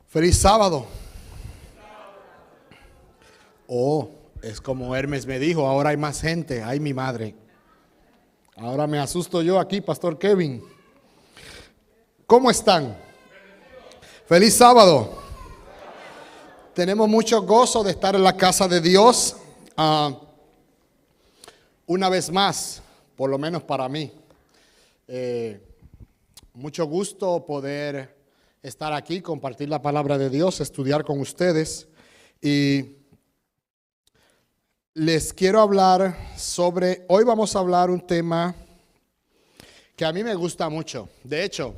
Feliz sábado. Oh, es como Hermes me dijo, ahora hay más gente. Ay, mi madre. Ahora me asusto yo aquí, Pastor Kevin. ¿Cómo están? Feliz sábado. Tenemos mucho gozo de estar en la casa de Dios. Una vez más, por lo menos para mí. Mucho gusto poder estar aquí, compartir la palabra de Dios, estudiar con ustedes. Y les quiero hablar hoy vamos a hablar un tema que a mí me gusta mucho. De hecho,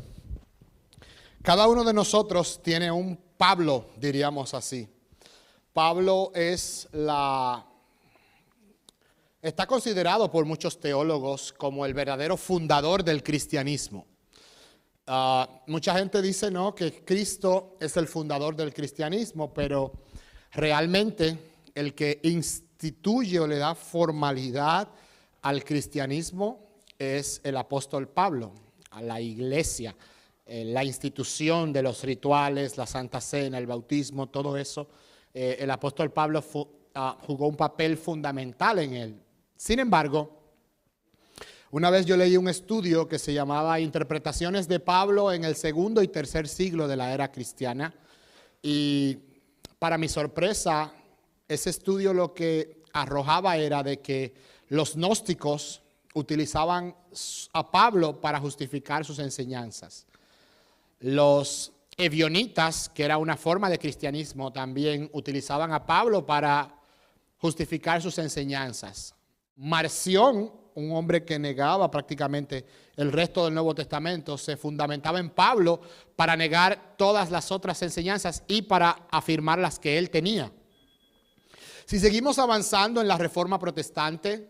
cada uno de nosotros tiene un Pablo, diríamos así. Pablo está considerado por muchos teólogos como el verdadero fundador del cristianismo. Mucha gente dice que Cristo es el fundador del cristianismo, pero realmente el que instituye o le da formalidad al cristianismo es el apóstol Pablo, a la iglesia, la institución de los rituales, la Santa Cena, el bautismo, todo eso. El apóstol Pablo jugó un papel fundamental en él. Sin embargo, una vez yo leí un estudio que se llamaba Interpretaciones de Pablo en el segundo y tercer siglo de la era cristiana. Y para mi sorpresa, ese estudio lo que arrojaba era de que los gnósticos utilizaban a Pablo para justificar sus enseñanzas. Los ebionitas, que era una forma de cristianismo, también utilizaban a Pablo para justificar sus enseñanzas. Marción, un hombre que negaba prácticamente el resto del Nuevo Testamento, se fundamentaba en Pablo para negar todas las otras enseñanzas y para afirmar las que él tenía. Si seguimos avanzando en la Reforma Protestante,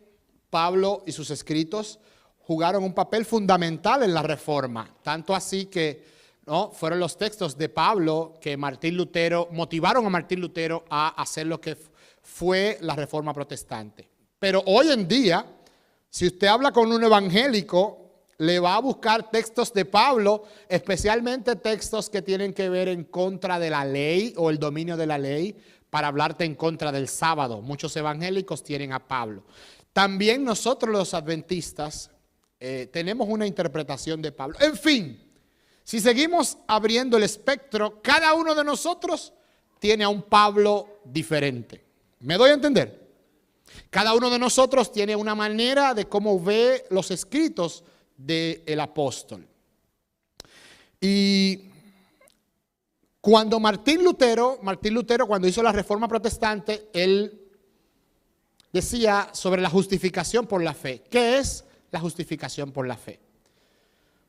Pablo y sus escritos jugaron un papel fundamental en la Reforma, tanto así que fueron los textos de Pablo que motivaron a Martín Lutero a hacer lo que fue la Reforma Protestante. Pero hoy en día, si usted habla con un evangélico, le va a buscar textos de Pablo, especialmente textos que tienen que ver en contra de la ley o el dominio de la ley, para hablarte en contra del sábado. Muchos evangélicos tienen a Pablo. También nosotros los adventistas tenemos una interpretación de Pablo. En fin, si seguimos abriendo el espectro, cada uno de nosotros tiene a un Pablo diferente. ¿Me doy a entender? Cada uno de nosotros tiene una manera de cómo ve los escritos del apóstol. Y cuando Martín Lutero cuando hizo la Reforma Protestante, él decía sobre la justificación por la fe. ¿Qué es la justificación por la fe?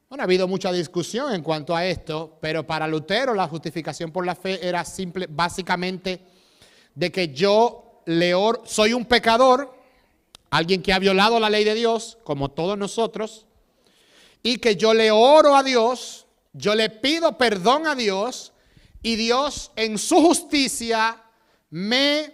Bueno, ha habido mucha discusión en cuanto a esto, pero para Lutero la justificación por la fe era básicamente de que soy un pecador, alguien que ha violado la ley de Dios, como todos nosotros, y que yo le oro a Dios, yo le pido perdón a Dios, y Dios en su justicia me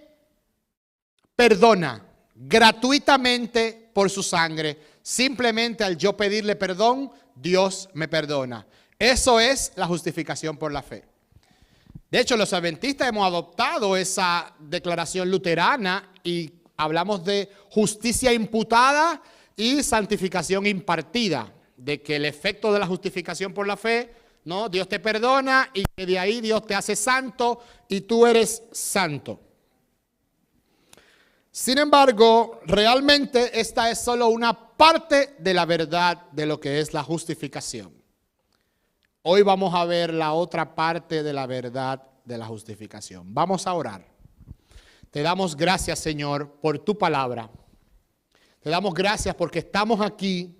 perdona gratuitamente por su sangre. Simplemente al yo pedirle perdón, Dios me perdona. Eso es la justificación por la fe. De hecho, los adventistas hemos adoptado esa declaración luterana y hablamos de justicia imputada y santificación impartida, de que el efecto de la justificación por la fe, Dios te perdona y que de ahí Dios te hace santo y tú eres santo. Sin embargo, realmente esta es solo una parte de la verdad de lo que es la justificación. Hoy vamos a ver la otra parte de la verdad de la justificación. Vamos a orar. Te damos gracias, Señor, por tu palabra. Te damos gracias porque estamos aquí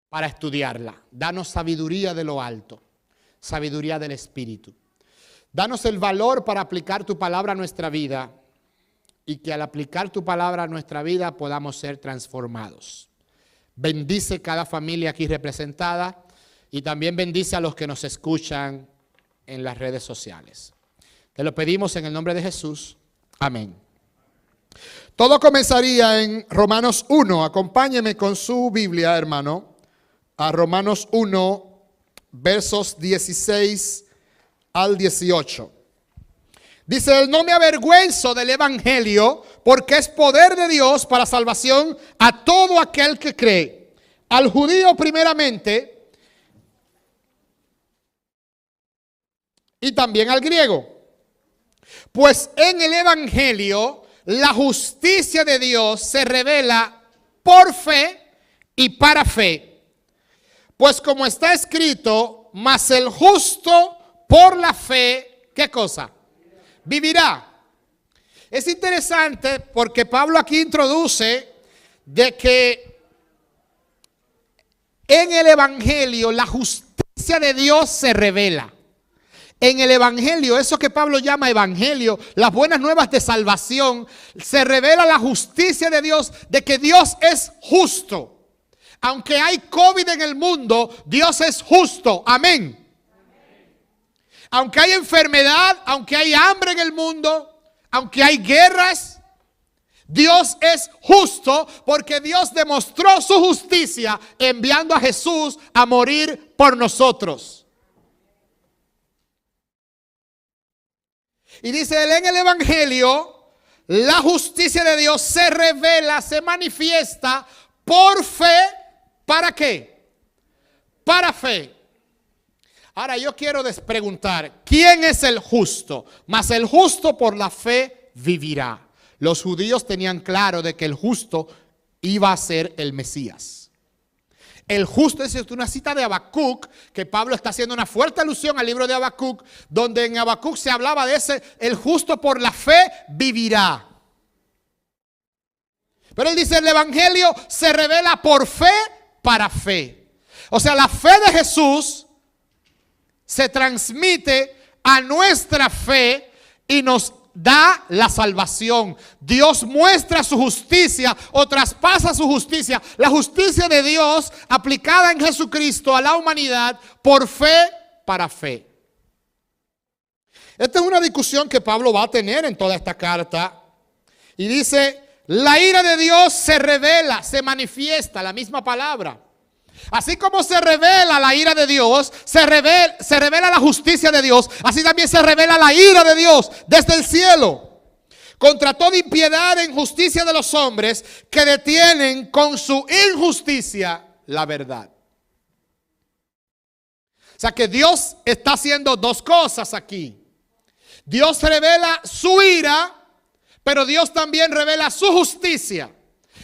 para estudiarla. Danos sabiduría de lo alto, sabiduría del Espíritu. Danos el valor para aplicar tu palabra a nuestra vida y que al aplicar tu palabra a nuestra vida podamos ser transformados. Bendice cada familia aquí representada. Y también bendice a los que nos escuchan en las redes sociales. Te lo pedimos en el nombre de Jesús. Amén. Todo comenzaría en Romanos 1. Acompáñeme con su Biblia, hermano, a Romanos 1, versos 16 al 18. Dice, no me avergüenzo del evangelio, porque es poder de Dios para salvación a todo aquel que cree. Al judío primeramente y también al griego. Pues en el evangelio la justicia de Dios se revela por fe y para fe. Pues como está escrito, mas el justo por la fe, ¿qué cosa? Vivirá. Es interesante porque Pablo aquí introduce de que en el evangelio la justicia de Dios se revela. En el evangelio, eso que Pablo llama evangelio, las buenas nuevas de salvación, se revela la justicia de Dios, de que Dios es justo. Aunque hay COVID en el mundo, Dios es justo. Amén. Aunque hay enfermedad, aunque hay hambre en el mundo, aunque hay guerras, Dios es justo porque Dios demostró su justicia enviando a Jesús a morir por nosotros. Y dice él, en el evangelio, la justicia de Dios se revela, se manifiesta por fe. ¿Para qué? Para fe. Ahora yo quiero preguntar, ¿quién es el justo? Mas el justo por la fe vivirá. Los judíos tenían claro de que el justo iba a ser el Mesías. El justo es una cita de Habacuc, que Pablo está haciendo una fuerte alusión al libro de Habacuc, donde en Habacuc se hablaba de ese, el justo por la fe vivirá. Pero él dice, el evangelio se revela por fe para fe. O sea, la fe de Jesús se transmite a nuestra fe y nos da la salvación. Dios muestra su justicia o traspasa su justicia. La justicia de Dios aplicada en Jesucristo a la humanidad por fe para fe. Esta es una discusión que Pablo va a tener en toda esta carta. Y dice, la ira de Dios se revela, se manifiesta, la misma palabra. Así como se revela la ira de Dios, se revela la justicia de Dios, así también se revela la ira de Dios desde el cielo contra toda impiedad e injusticia de los hombres que detienen con su injusticia la verdad. O sea que Dios está haciendo dos cosas aquí. Dios revela su ira, pero Dios también revela su justicia.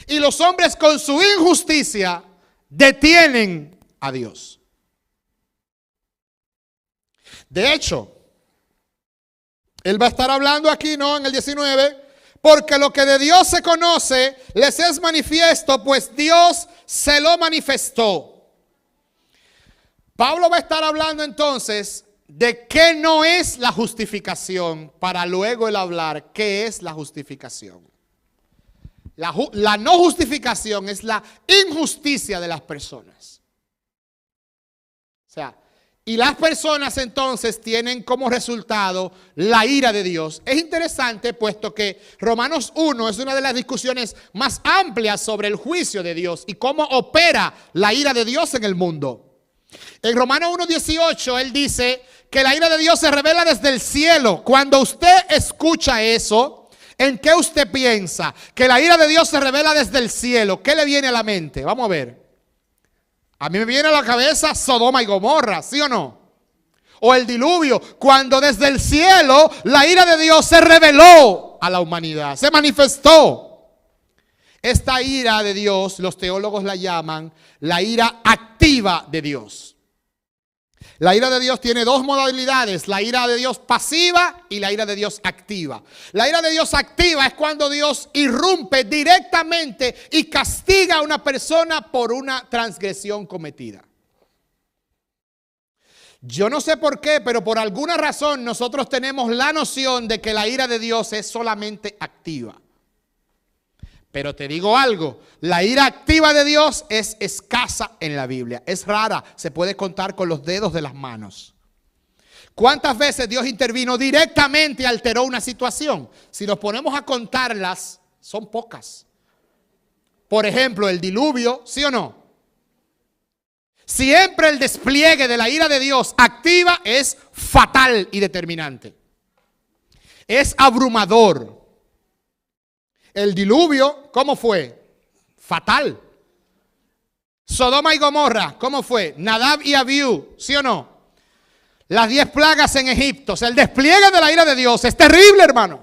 Y los hombres con su injusticia detienen a Dios. De hecho, él va a estar hablando aquí, ¿no? En el 19, porque lo que de Dios se conoce les es manifiesto, pues Dios se lo manifestó. Pablo va a estar hablando entonces de qué no es la justificación, para luego él hablar qué es la justificación. La no justificación es la injusticia de las personas. O sea, y las personas entonces tienen como resultado la ira de Dios. Es interesante puesto que Romanos 1 es una de las discusiones más amplias sobre el juicio de Dios y cómo opera la ira de Dios en el mundo. En Romanos 1:18 él dice que la ira de Dios se revela desde el cielo. Cuando usted escucha eso, ¿en qué usted piensa? Que la ira de Dios se revela desde el cielo. ¿Qué le viene a la mente? Vamos a ver. A mí me viene a la cabeza Sodoma y Gomorra, ¿sí o no? O el diluvio, cuando desde el cielo la ira de Dios se reveló a la humanidad, se manifestó. Esta ira de Dios, los teólogos la llaman la ira activa de Dios. La ira de Dios tiene dos modalidades, la ira de Dios pasiva y la ira de Dios activa. La ira de Dios activa es cuando Dios irrumpe directamente y castiga a una persona por una transgresión cometida. Yo no sé por qué, pero por alguna razón nosotros tenemos la noción de que la ira de Dios es solamente activa. Pero te digo algo, la ira activa de Dios es escasa en la Biblia, es rara, se puede contar con los dedos de las manos. ¿Cuántas veces Dios intervino directamente y alteró una situación? Si nos ponemos a contarlas, son pocas. Por ejemplo, el diluvio, ¿sí o no? Siempre el despliegue de la ira de Dios activa es fatal y determinante. Es abrumador. El diluvio, ¿cómo fue? Fatal. Sodoma y Gomorra, ¿cómo fue? Nadab y Abiú, ¿sí o no? Las 10 plagas en Egipto. O sea, el despliegue de la ira de Dios es terrible, hermano.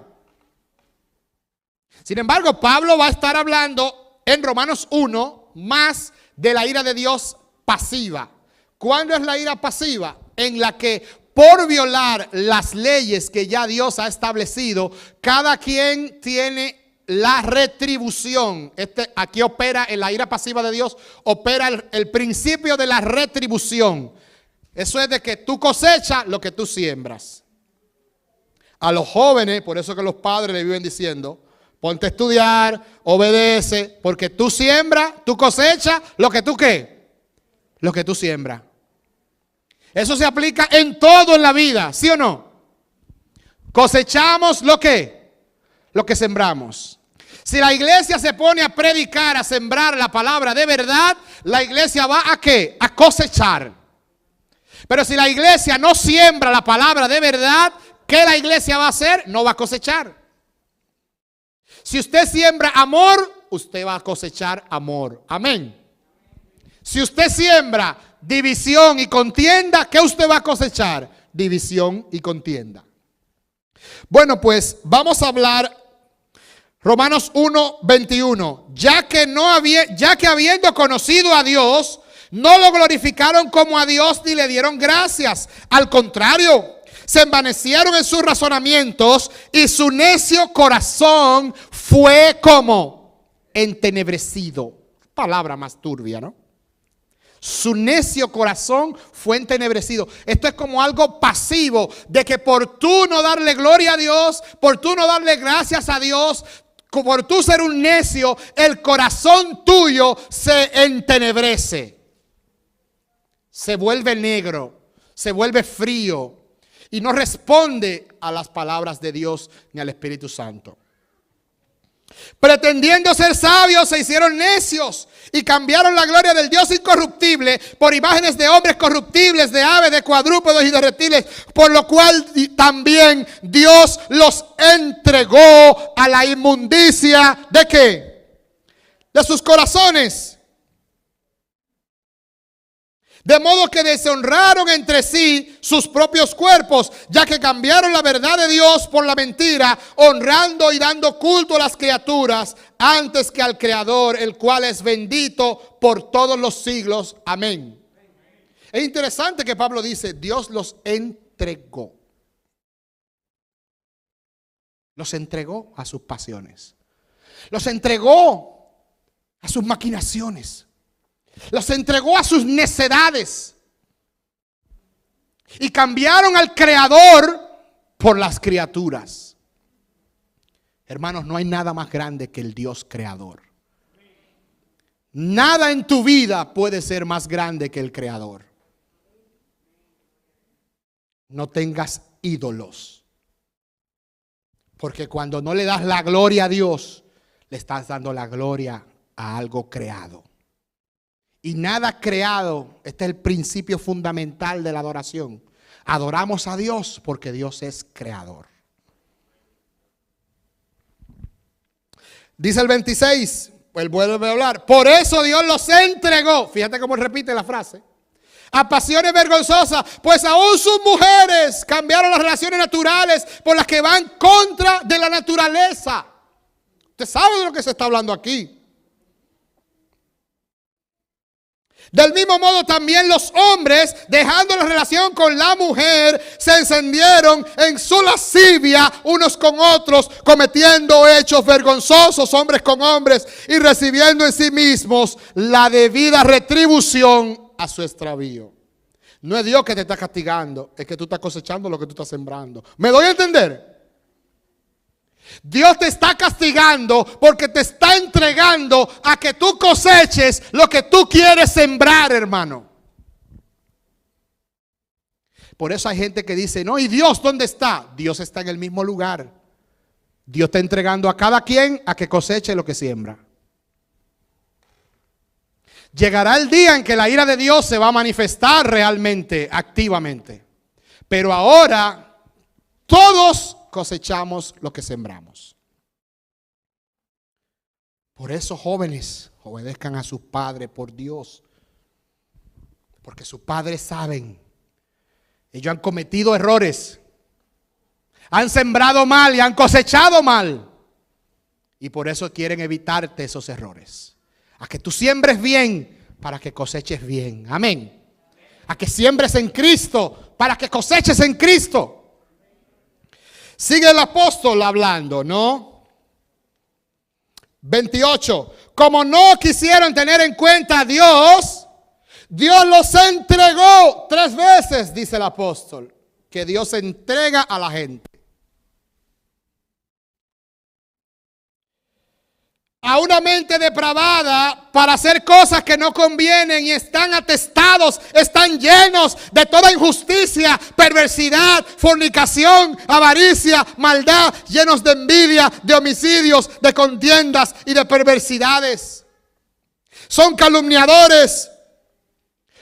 Sin embargo, Pablo va a estar hablando en Romanos 1 más de la ira de Dios pasiva. ¿Cuándo es la ira pasiva? En la que por violar las leyes que ya Dios ha establecido, cada quien tiene la retribución. Aquí opera en la ira pasiva de Dios, opera el principio de la retribución. Eso es de que tú cosechas lo que tú siembras. A los jóvenes, por eso que los padres le viven diciendo, ponte a estudiar, obedece, porque tú siembras, tú cosechas lo que tú ¿qué? Lo que tú siembras. Eso se aplica en todo en la vida, ¿sí o no? Cosechamos lo que sembramos. Si la iglesia se pone a predicar, a sembrar la palabra de verdad, la iglesia va a ¿qué? A cosechar. Pero si la iglesia no siembra la palabra de verdad, ¿qué la iglesia va a hacer? No va a cosechar. Si usted siembra amor, usted va a cosechar amor. Amén. Si usted siembra división y contienda, ¿qué usted va a cosechar? División y contienda. Bueno, pues vamos a hablar Romanos 1:21. Ya que habiendo conocido a Dios, no lo glorificaron como a Dios ni le dieron gracias. Al contrario, se envanecieron en sus razonamientos y su necio corazón fue como entenebrecido. Palabra más turbia, ¿no? Su necio corazón fue entenebrecido. Esto es como algo pasivo, de que por tú no darle gloria a Dios, por tú no darle gracias a Dios, por tú ser un necio, el corazón tuyo se entenebrece. Se vuelve negro, se vuelve frío y no responde a las palabras de Dios ni al Espíritu Santo. Pretendiendo ser sabios, se hicieron necios y cambiaron la gloria del Dios incorruptible por imágenes de hombres corruptibles, de aves, de cuadrúpedos y de reptiles, por lo cual también Dios los entregó a la inmundicia ¿de qué? De sus corazones. De modo que deshonraron entre sí sus propios cuerpos, ya que cambiaron la verdad de Dios por la mentira, honrando y dando culto a las criaturas antes que al Creador, el cual es bendito por todos los siglos. Amén. Es interesante que Pablo dice, Dios los entregó. Los entregó a sus pasiones. Los entregó a sus maquinaciones. Los entregó a sus necedades. Y cambiaron al Creador por las criaturas. Hermanos, no hay nada más grande que el Dios creador. Nada en tu vida puede ser más grande que el Creador. No tengas ídolos. Porque cuando no le das la gloria a Dios, le estás dando la gloria a algo creado. Y nada creado, este es el principio fundamental de la adoración. Adoramos a Dios porque Dios es creador. Dice el 26, él vuelve a hablar. Por eso Dios los entregó. Fíjate cómo repite la frase. A pasiones vergonzosas, pues aún sus mujeres cambiaron las relaciones naturales por las que van contra de la naturaleza. Usted sabe de lo que se está hablando aquí. Del mismo modo también los hombres, dejando la relación con la mujer, se encendieron en su lascivia unos con otros, cometiendo hechos vergonzosos hombres con hombres y recibiendo en sí mismos la debida retribución a su extravío. No es Dios que te está castigando, es que tú estás cosechando lo que tú estás sembrando. ¿Me doy a entender? Dios te está castigando porque te está entregando a que tú coseches lo que tú quieres sembrar, hermano. Por eso hay gente que dice, no, ¿y Dios dónde está? Dios está en el mismo lugar. Dios está entregando a cada quien a que coseche lo que siembra. Llegará el día en que la ira de Dios se va a manifestar realmente, activamente. Pero ahora todos cosechamos lo que sembramos. Por eso, jóvenes, obedezcan a sus padres, por Dios. Porque sus padres saben. Ellos han cometido errores. Han sembrado mal y han cosechado mal. Y por eso quieren evitarte esos errores. A que tú siembres bien para que coseches bien. Amén. A que siembres en Cristo para que coseches en Cristo. Sigue el apóstol hablando, ¿no? 28. Como no quisieron tener en cuenta a Dios, Dios los entregó 3 veces, dice el apóstol, que Dios entrega a la gente. A una mente depravada para hacer cosas que no convienen y están atestados, están llenos de toda injusticia, perversidad, fornicación, avaricia, maldad, llenos de envidia, de homicidios, de contiendas y de perversidades. Son calumniadores,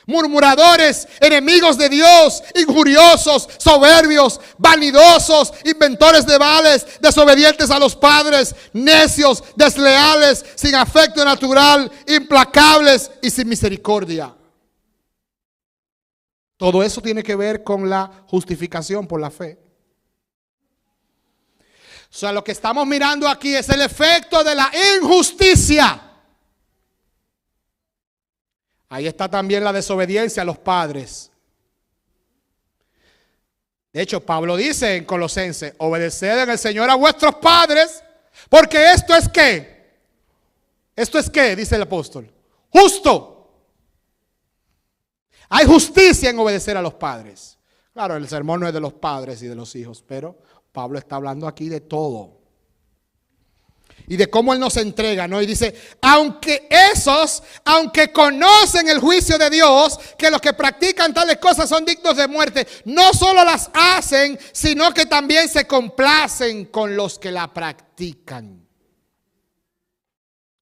murmuradores, enemigos de Dios, injuriosos, soberbios, vanidosos, inventores de males, desobedientes a los padres, necios, desleales, sin afecto natural, implacables y sin misericordia. Todo eso tiene que ver con la justificación por la fe. O sea, lo que estamos mirando aquí es el efecto de la injusticia. Ahí está también la desobediencia a los padres. De hecho, Pablo dice en Colosenses, obedeced en el Señor a vuestros padres, porque esto es ¿qué? ¿Esto es qué? Dice el apóstol. Justo. Hay justicia en obedecer a los padres. Claro, el sermón no es de los padres y de los hijos, pero Pablo está hablando aquí de todo. Y de cómo Él nos entrega, ¿no? Y dice, aunque conocen el juicio de Dios, que los que practican tales cosas son dignos de muerte, no solo las hacen, sino que también se complacen con los que la practican.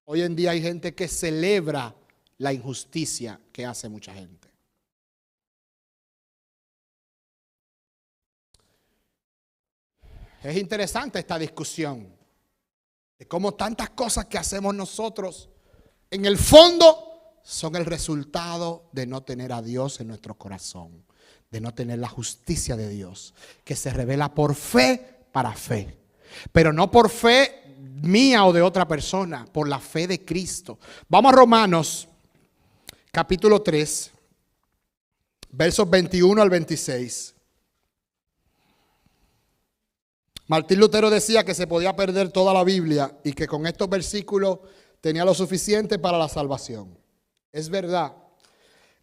Hoy en día hay gente que celebra la injusticia que hace mucha gente. Es interesante esta discusión. De cómo tantas cosas que hacemos nosotros, en el fondo, son el resultado de no tener a Dios en nuestro corazón. De no tener la justicia de Dios, que se revela por fe para fe. Pero no por fe mía o de otra persona, por la fe de Cristo. Vamos a Romanos, capítulo 3, versos 21 al 26. Martín Lutero decía que se podía perder toda la Biblia y que con estos versículos tenía lo suficiente para la salvación. Es verdad.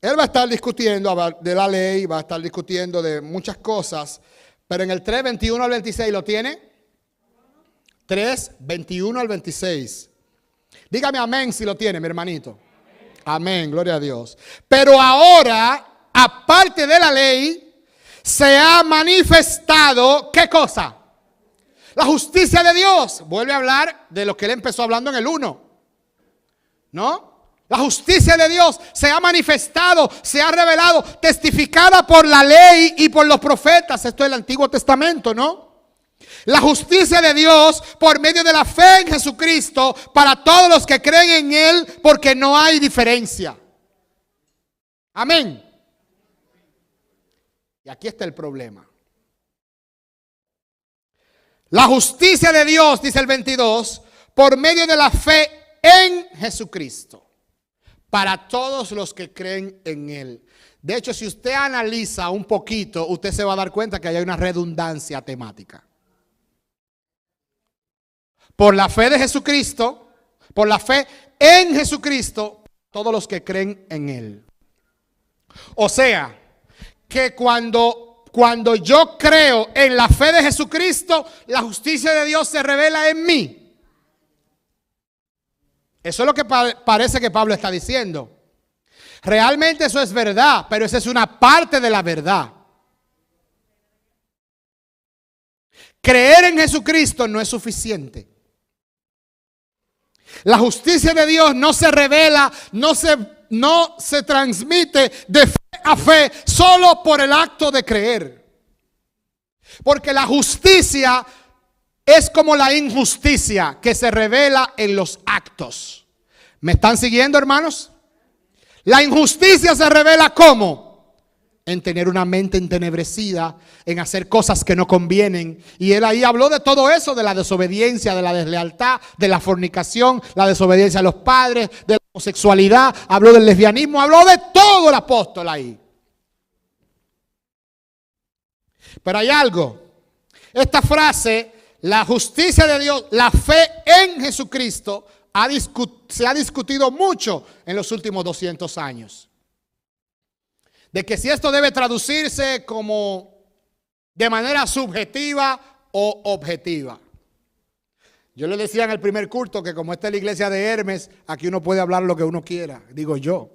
Él va a estar discutiendo de la ley, va a estar discutiendo de muchas cosas, pero en el 3, 21 al 26, ¿lo tiene? 3, 21 al 26. Dígame amén si lo tiene, mi hermanito. Amén, gloria a Dios. Pero ahora, aparte de la ley, se ha manifestado, ¿qué cosa? La justicia de Dios. Vuelve a hablar de lo que él empezó hablando en el 1. ¿No? La justicia de Dios se ha manifestado, se ha revelado, testificada por la ley y por los profetas. Esto es el Antiguo Testamento, ¿no? La justicia de Dios por medio de la fe en Jesucristo para todos los que creen en Él, porque no hay diferencia. Amén. Y aquí está el problema. La justicia de Dios, dice el 22, por medio de la fe en Jesucristo, para todos los que creen en Él. De hecho, si usted analiza un poquito, usted se va a dar cuenta que hay una redundancia temática. Por la fe de Jesucristo, por la fe en Jesucristo, todos los que creen en Él. O sea, que cuando yo creo en la fe de Jesucristo, la justicia de Dios se revela en mí. Eso es lo que parece que Pablo está diciendo. Realmente eso es verdad, pero esa es una parte de la verdad. Creer en Jesucristo no es suficiente. La justicia de Dios no se revela, no se no se transmite de fe a fe solo por el acto de creer. Porque la justicia es como la injusticia que se revela en los actos. ¿Me están siguiendo, hermanos? La injusticia se revela ¿cómo? En tener una mente entenebrecida, en hacer cosas que no convienen. Y él ahí habló de todo eso, de la desobediencia, de la deslealtad, de la fornicación, la desobediencia a los padres, de la homosexualidad, habló del lesbianismo, habló de todo el apóstol ahí. Pero hay algo, esta frase, la justicia de Dios, la fe en Jesucristo, se ha discutido mucho en los últimos 200 años. De que si esto debe traducirse como de manera subjetiva o objetiva. Yo le decía en el primer culto que como esta es la iglesia de Hermes, aquí uno puede hablar lo que uno quiera, digo yo.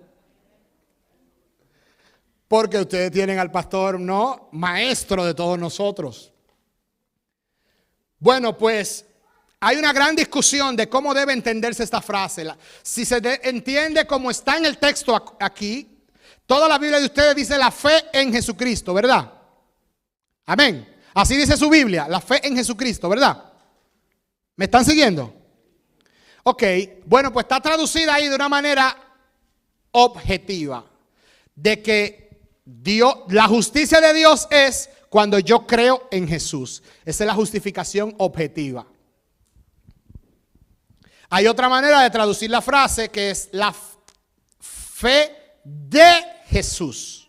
Porque ustedes tienen al pastor, no, maestro de todos nosotros. Bueno, pues hay una gran discusión de cómo debe entenderse esta frase. Si se entiende como está en el texto aquí, toda la Biblia de ustedes dice la fe en Jesucristo, ¿verdad? Amén. Así dice su Biblia, la fe en Jesucristo, ¿verdad? ¿Me están siguiendo? Ok, bueno, pues está traducida ahí de una manera objetiva. De que Dios, la justicia de Dios es cuando yo creo en Jesús. Esa es la justificación objetiva. Hay otra manera de traducir la frase que es la fe de Jesús.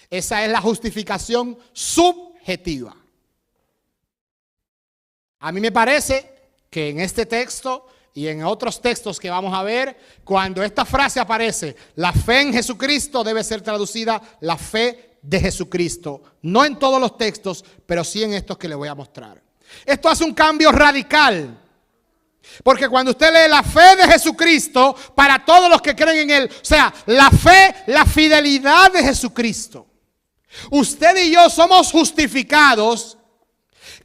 Esa es la justificación subjetiva. A mí me parece que en este texto y en otros textos que vamos a ver, cuando esta frase aparece, la fe en Jesucristo debe ser traducida la fe de Jesucristo. No en todos los textos, pero sí en estos que les voy a mostrar. Esto hace un cambio radical. Porque cuando usted lee la fe de Jesucristo, para todos los que creen en Él, o sea, la fe, la fidelidad de Jesucristo. Usted y yo somos justificados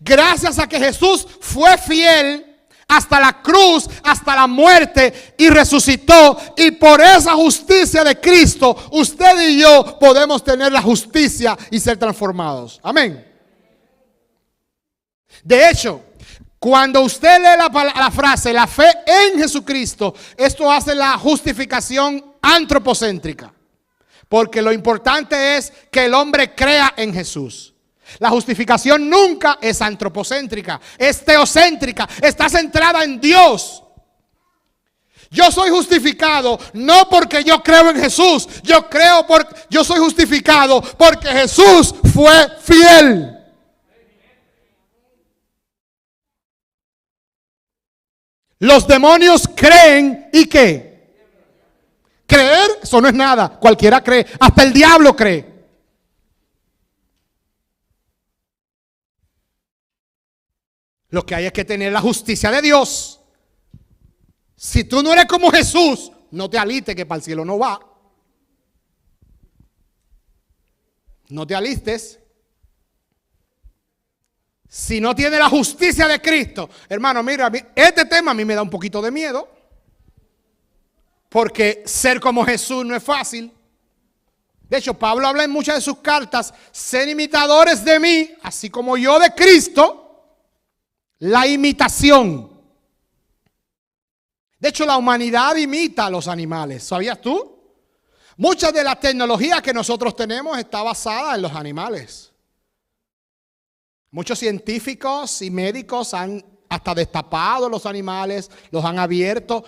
gracias a que Jesús fue fiel hasta la cruz, hasta la muerte y resucitó. Y por esa justicia de Cristo, usted y yo podemos tener la justicia y ser transformados. Amén. De hecho, cuando usted lee la frase, la fe en Jesucristo, esto hace la justificación antropocéntrica. Porque lo importante es que el hombre crea en Jesús. La justificación nunca es antropocéntrica, es teocéntrica, está centrada en Dios. Yo soy justificado no porque yo creo en Jesús, yo soy justificado porque Jesús fue fiel. Los demonios creen ¿y qué? Creer, eso no es nada. Cualquiera cree, hasta el diablo cree. Lo que hay es que tener la justicia de Dios. Si tú no eres como Jesús, no te alistes que para el cielo no va. No te alistes. Si no tiene la justicia de Cristo, hermano, mira, este tema a mí me da un poquito de miedo. Porque ser como Jesús no es fácil. De hecho, Pablo habla en muchas de sus cartas, sed imitadores de mí, así como yo de Cristo. La imitación. De hecho, la humanidad imita a los animales. ¿Sabías tú? Mucha de la tecnología que nosotros tenemos está basada en los animales. Muchos científicos y médicos han hasta destapado los animales, los han abierto.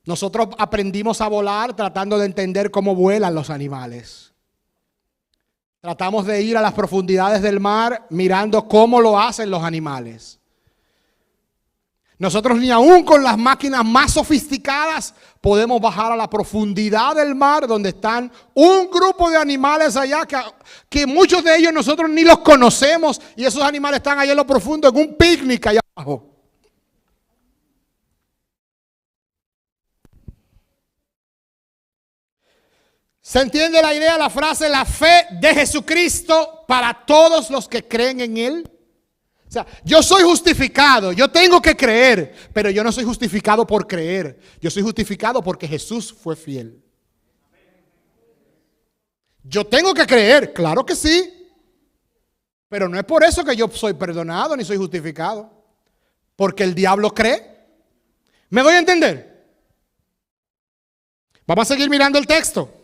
Nosotros aprendimos a volar tratando de entender cómo vuelan los animales. Tratamos de ir a las profundidades del mar mirando cómo lo hacen los animales. Nosotros ni aún con las máquinas más sofisticadas podemos bajar a la profundidad del mar donde están un grupo de animales allá que muchos de ellos nosotros ni los conocemos y esos animales están allá en lo profundo en un picnic allá abajo. ¿Se entiende la idea, la frase, la fe de Jesucristo para todos los que creen en Él? O sea, yo soy justificado, yo tengo que creer, pero yo no soy justificado por creer. Yo soy justificado porque Jesús fue fiel. Yo tengo que creer, claro que sí. Pero no es por eso que yo soy perdonado ni soy justificado. Porque el diablo cree. ¿Me doy a entender? Vamos a seguir mirando el texto.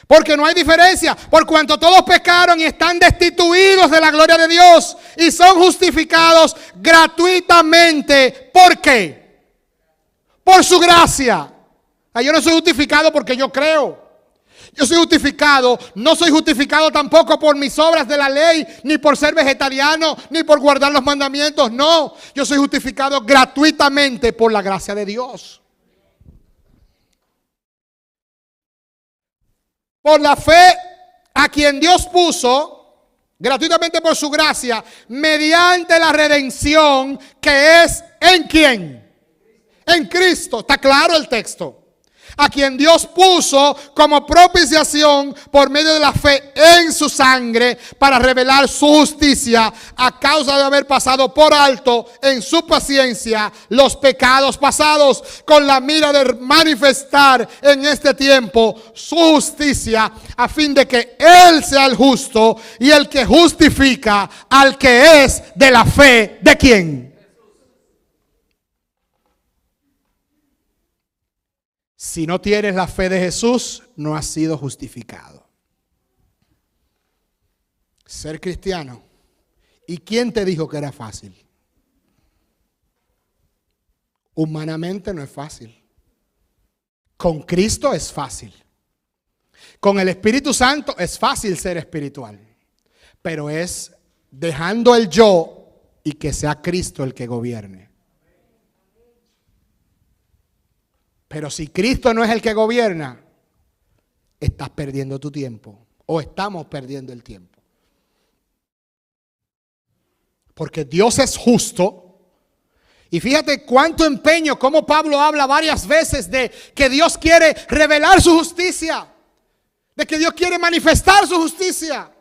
Porque no hay diferencia, por cuanto todos pecaron y están destituidos de la gloria de Dios y son justificados gratuitamente. ¿Por qué? Por su gracia. Yo no soy justificado porque yo creo. Yo soy justificado, no soy justificado tampoco por mis obras de la ley, ni por ser vegetariano, ni por guardar los mandamientos. No, yo soy justificado gratuitamente por la gracia de Dios. Por la fe a quien Dios puso, gratuitamente por su gracia, mediante la redención que es ¿en quién? En Cristo. Está claro el texto. A quien Dios puso como propiciación por medio de la fe en su sangre para revelar su justicia a causa de haber pasado por alto en su paciencia los pecados pasados, con la mira de manifestar en este tiempo su justicia, a fin de que Él sea el justo y el que justifica al que es de la fe de ¿quién? Si no tienes la fe de Jesús, no has sido justificado. Ser cristiano. ¿Y quién te dijo que era fácil? Humanamente no es fácil. Con Cristo es fácil. Con el Espíritu Santo es fácil ser espiritual. Pero es dejando el yo y que sea Cristo el que gobierne. Pero si Cristo no es el que gobierna, estás perdiendo tu tiempo. O estamos perdiendo el tiempo. Porque Dios es justo. Y fíjate cuánto empeño, como Pablo habla varias veces de que Dios quiere revelar su justicia. De que Dios quiere manifestar su justicia.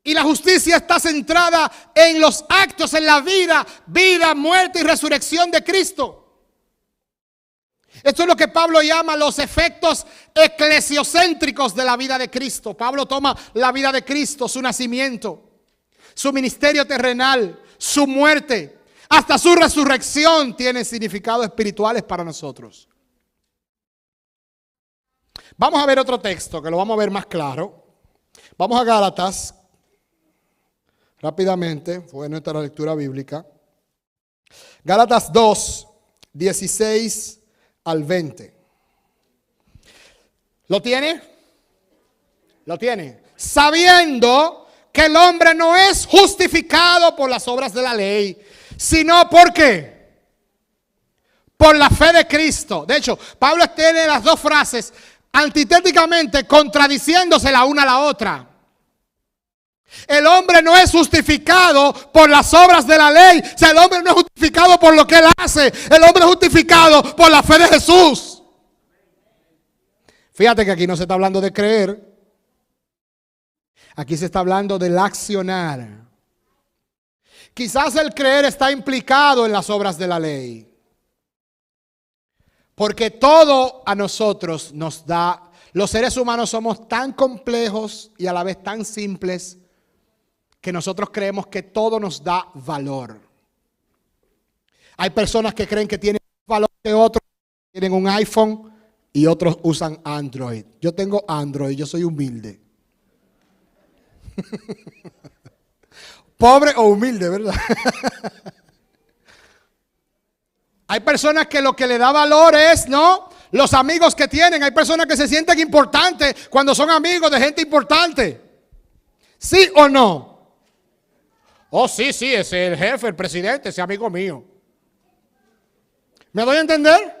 Y la justicia está centrada en los actos, en la vida, muerte y resurrección de Cristo. Esto es lo que Pablo llama los efectos eclesiocéntricos de la vida de Cristo. Pablo toma la vida de Cristo, su nacimiento, su ministerio terrenal, su muerte, hasta su resurrección tiene significados espirituales para nosotros. Vamos a ver otro texto que lo vamos a ver más claro. Vamos a Gálatas, rápidamente, fue nuestra lectura bíblica. Gálatas 2, 16 al 20. ¿Lo tiene? ¿Lo tiene? Sabiendo que el hombre no es justificado por las obras de la ley, sino ¿por qué? Por la fe de Cristo. De hecho, Pablo tiene las dos frases antitéticamente contradiciéndose la una a la otra. El hombre no es justificado por las obras de la ley. O sea, el hombre no es justificado por lo que él hace. El hombre es justificado por la fe de Jesús. Fíjate que aquí no se está hablando de creer. Aquí se está hablando del accionar. Quizás el creer está implicado en las obras de la ley. Porque todo a nosotros nos da. Los seres humanos somos tan complejos y a la vez tan simples que nosotros creemos que todo nos da valor. Hay personas que creen que tienen más valor que otros, tienen un iPhone y otros usan Android. Yo tengo Android, yo soy humilde. Pobre o humilde, ¿verdad? Hay personas que lo que le da valor es, ¿no?, los amigos que tienen. Hay personas que se sienten importantes cuando son amigos de gente importante. ¿Sí o no? Oh, sí, ese es el jefe, el presidente, ese amigo mío. ¿Me doy a entender?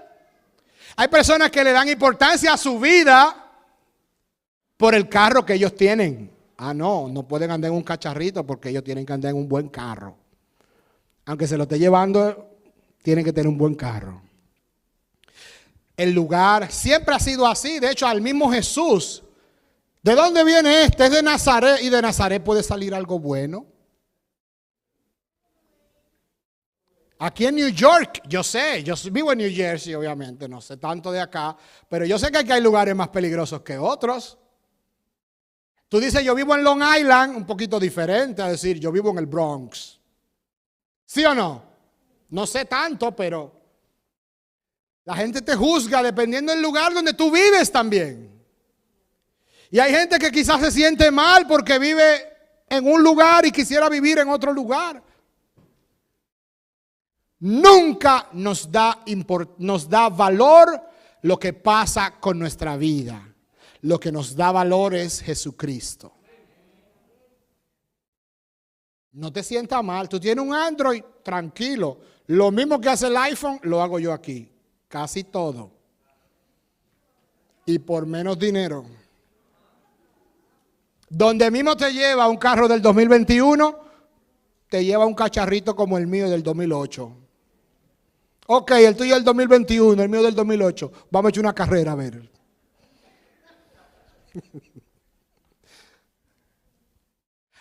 Hay personas que le dan importancia a su vida por el carro que ellos tienen. No pueden andar en un cacharrito porque ellos tienen que andar en un buen carro. Aunque se lo esté llevando, tienen que tener un buen carro. El lugar siempre ha sido así. De hecho, al mismo Jesús, ¿de dónde viene este? Es de Nazaret, y de Nazaret puede salir algo bueno. Aquí en New York, yo vivo en New Jersey, obviamente, no sé tanto de acá, pero yo sé que aquí hay lugares más peligrosos que otros. Tú dices, yo vivo en Long Island, un poquito diferente a decir, yo vivo en el Bronx. ¿Sí o no? No sé tanto, pero la gente te juzga dependiendo del lugar donde tú vives también. Y hay gente que quizás se siente mal porque vive en un lugar y quisiera vivir en otro lugar. Nunca nos da valor lo que pasa con nuestra vida. Lo que nos da valor es Jesucristo. No te sientas mal. Tú tienes un Android, tranquilo. Lo mismo que hace el iPhone, lo hago yo aquí. Casi todo. Y por menos dinero. Donde mismo te lleva un carro del 2021, te lleva un cacharrito como el mío del 2008. Ok, el tuyo del 2021, el mío del 2008. Vamos a echar una carrera a ver.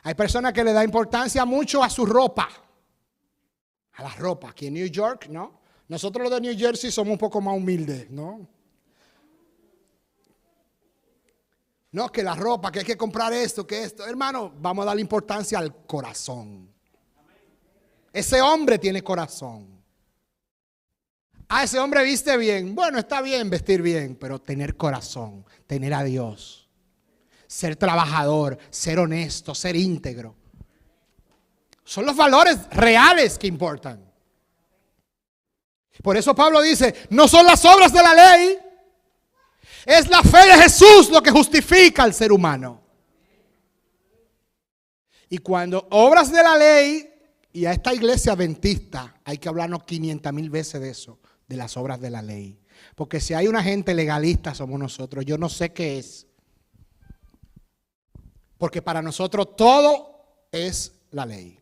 Hay personas que le dan importancia mucho a su ropa. A la ropa. Aquí en New York, ¿no? Nosotros los de New Jersey somos un poco más humildes, ¿no? No, que la ropa, que hay que comprar esto, que esto. Hermano, vamos a darle importancia al corazón. Ese hombre tiene corazón. Ese hombre viste bien. Bueno, está bien vestir bien, pero tener corazón, tener a Dios. Ser trabajador, ser honesto, ser íntegro. Son los valores reales que importan. Por eso Pablo dice, no son las obras de la ley, es la fe de Jesús lo que justifica al ser humano. Y cuando obras de la ley, y a esta iglesia adventista hay que hablarnos 500,000 veces de eso, de las obras de la ley. Porque si hay una gente legalista somos nosotros, yo no sé qué es. Porque para nosotros todo es la ley.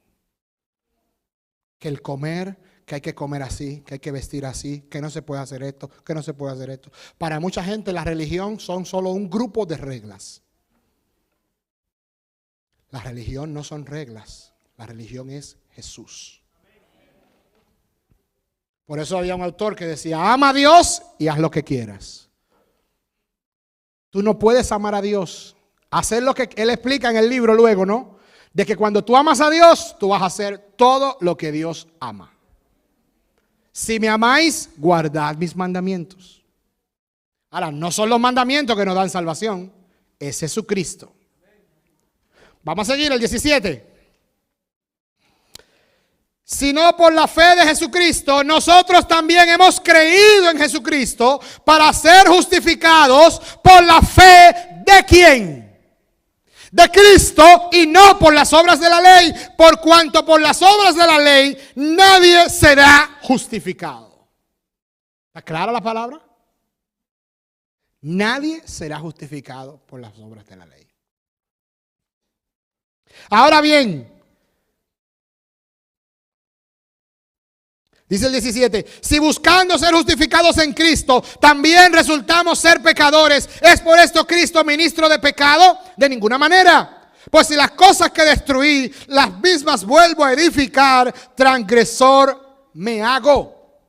Que el comer, que hay que comer así, que hay que vestir así, que no se puede hacer esto, que no se puede hacer esto. Para mucha gente la religión son solo un grupo de reglas. La religión no son reglas, la religión es Jesús. Por eso había un autor que decía, ama a Dios y haz lo que quieras. Tú no puedes amar a Dios, hacer lo que él explica en el libro luego, ¿no? De que cuando tú amas a Dios, tú vas a hacer todo lo que Dios ama. Si me amáis, guardad mis mandamientos. Ahora, no son los mandamientos que nos dan salvación, es Jesucristo. Vamos a seguir el 17. Sino por la fe de Jesucristo, nosotros también hemos creído en Jesucristo para ser justificados por la fe de ¿quién? De Cristo y no por las obras de la ley, por cuanto por las obras de la ley nadie será justificado. ¿Está clara la palabra? Nadie será justificado por las obras de la ley. Ahora bien, dice el 17, si buscando ser justificados en Cristo, también resultamos ser pecadores, ¿es por esto Cristo ministro de pecado? De ninguna manera. Pues si las cosas que destruí, las mismas vuelvo a edificar, transgresor me hago.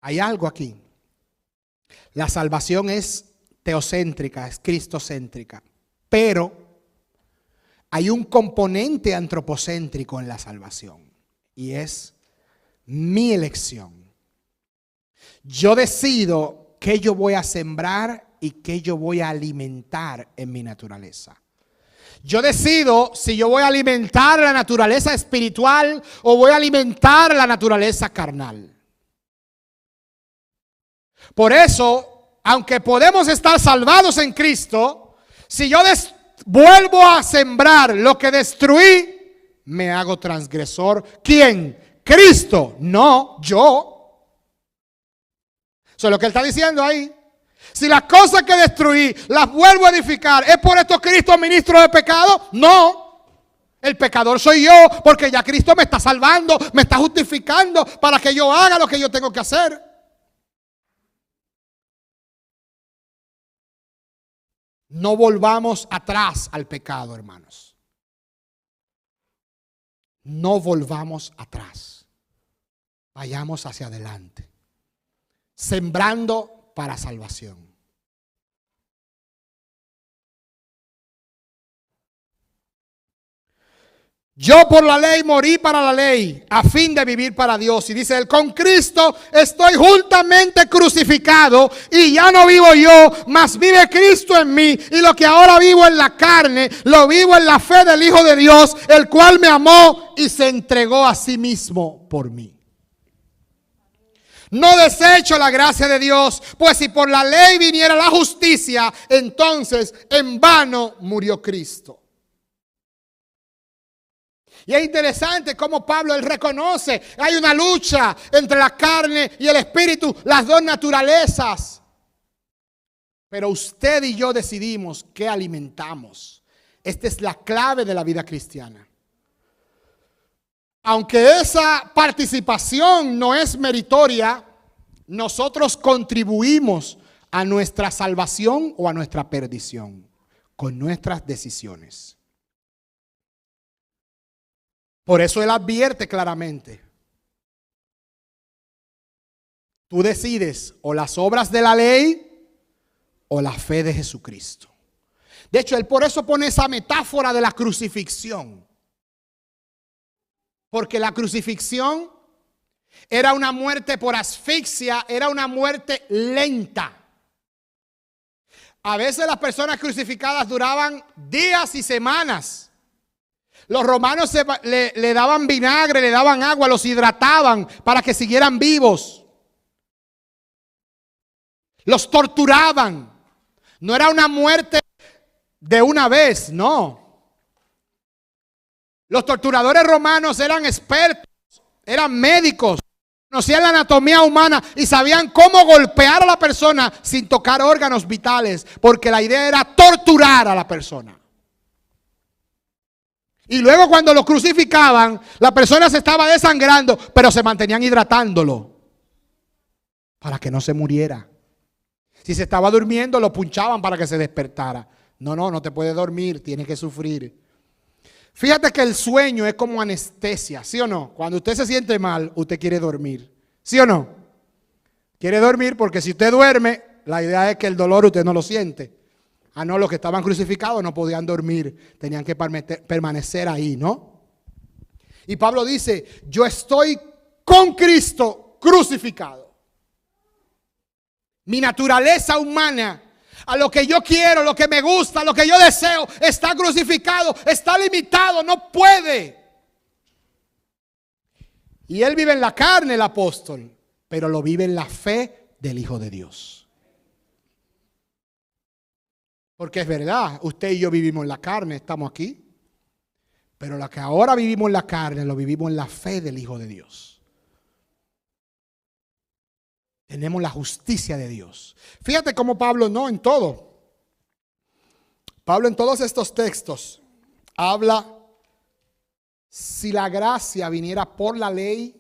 Hay algo aquí. La salvación es teocéntrica, es cristocéntrica, pero hay un componente antropocéntrico en la salvación y es mi elección. Yo decido qué yo voy a sembrar y qué yo voy a alimentar en mi naturaleza. Yo decido si yo voy a alimentar la naturaleza espiritual o voy a alimentar la naturaleza carnal. Por eso, aunque podemos estar salvados en Cristo, si yo vuelvo a sembrar lo que destruí, me hago transgresor. ¿Quién? Cristo, no yo. Eso es lo que él está diciendo ahí. Si las cosas que destruí las vuelvo a edificar, ¿es por esto Cristo ministro de pecado? No. El pecador soy yo porque ya Cristo me está salvando, me está justificando para que yo haga lo que yo tengo que hacer. No volvamos atrás al pecado, hermanos. no volvamos atrás. Vayamos hacia adelante. Sembrando para salvación. Yo por la ley morí para la ley, a fin de vivir para Dios. Y dice él, con Cristo estoy juntamente crucificado y ya no vivo yo, mas vive Cristo en mí. Y lo que ahora vivo en la carne, lo vivo en la fe del Hijo de Dios, el cual me amó y se entregó a sí mismo por mí. No desecho la gracia de Dios, pues si por la ley viniera la justicia, entonces en vano murió Cristo. Y es interesante cómo Pablo, él reconoce, hay una lucha entre la carne y el espíritu, las dos naturalezas. Pero usted y yo decidimos qué alimentamos. Esta es la clave de la vida cristiana. Aunque esa participación no es meritoria, nosotros contribuimos a nuestra salvación o a nuestra perdición con nuestras decisiones. Por eso él advierte claramente. Tú decides o las obras de la ley o la fe de Jesucristo. De hecho, él por eso pone esa metáfora de la crucifixión. Porque la crucifixión era una muerte por asfixia, era una muerte lenta. A veces las personas crucificadas duraban días y semanas. Los romanos le daban vinagre, le daban agua, los hidrataban para que siguieran vivos. Los torturaban. No era una muerte de una vez, no. Los torturadores romanos eran expertos, eran médicos, conocían la anatomía humana y sabían cómo golpear a la persona sin tocar órganos vitales, porque la idea era torturar a la persona. Y luego cuando lo crucificaban, la persona se estaba desangrando, pero se mantenían hidratándolo para que no se muriera. Si se estaba durmiendo, lo punchaban para que se despertara. No te puedes dormir, tienes que sufrir. Fíjate que el sueño es como anestesia, ¿sí o no? Cuando usted se siente mal, usted quiere dormir, ¿sí o no? Quiere dormir porque si usted duerme, la idea es que el dolor usted no lo siente. Ah, no, los que estaban crucificados no podían dormir, tenían que permanecer ahí, ¿no? Y Pablo dice, yo estoy con Cristo crucificado. Mi naturaleza humana, a lo que yo quiero, lo que me gusta, lo que yo deseo, está crucificado, está limitado, no puede. Y él vive en la carne, el apóstol, pero lo vive en la fe del Hijo de Dios. Porque es verdad, usted y yo vivimos en la carne, estamos aquí. Pero lo que ahora vivimos en la carne, lo vivimos en la fe del Hijo de Dios. Tenemos la justicia de Dios. Fíjate cómo Pablo no en todo. Pablo en todos estos textos habla, si la gracia viniera por la ley,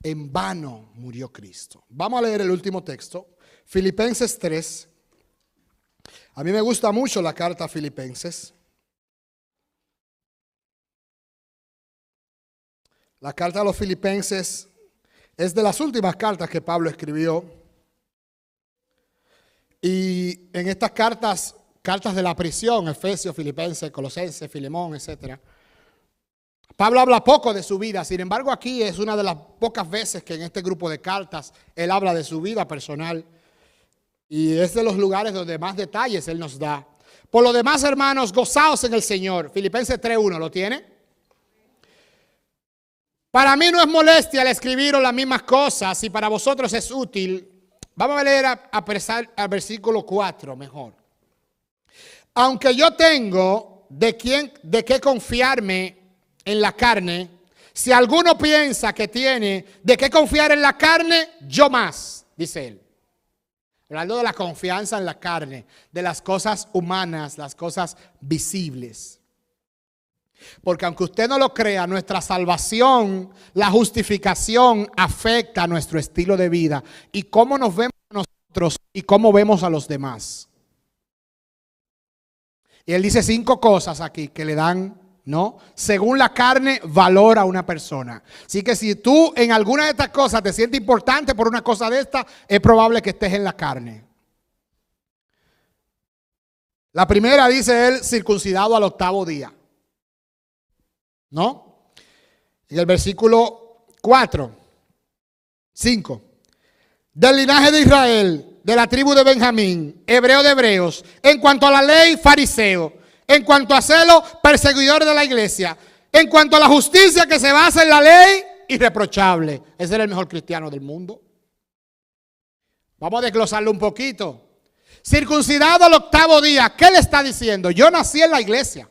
en vano murió Cristo. Vamos a leer el último texto, Filipenses 3. A mí me gusta mucho la carta a Filipenses. La carta a los Filipenses es de las últimas cartas que Pablo escribió. Y en estas cartas de la prisión, Efesios, Filipenses, Colosenses, Filemón, etc. Pablo habla poco de su vida. Sin embargo, aquí es una de las pocas veces que en este grupo de cartas él habla de su vida personal. Y es de los lugares donde más detalles él nos da. Por lo demás, hermanos, gozaos en el Señor. Filipenses 3:1, ¿lo tiene? Para mí no es molestia el escribiros las mismas cosas, y para vosotros es útil. Vamos a leer al versículo 4 mejor. Aunque yo tengo de qué confiarme en la carne, si alguno piensa que tiene de qué confiar en la carne, yo más, dice él. Hablando de la confianza en la carne, de las cosas humanas, las cosas visibles. Porque aunque usted no lo crea, nuestra salvación, la justificación afecta a nuestro estilo de vida y cómo nos vemos a nosotros y cómo vemos a los demás. Y él dice 5 cosas aquí que le dan No, según la carne valora a una persona. Así que si tú en alguna de estas cosas te sientes importante por una cosa de esta, es probable que estés en la carne. La primera dice él, circuncidado al 8º día. ¿No? En el versículo 5. Del linaje de Israel, de la tribu de Benjamín, hebreo de hebreos, en cuanto a la ley, fariseo, en cuanto a celo, perseguidor de la iglesia, en cuanto a la justicia que se basa en la ley, irreprochable. Ese era el mejor cristiano del mundo. Vamos a desglosarlo un poquito. Circuncidado al 8º día. ¿Qué le está diciendo? Yo nací en la iglesia.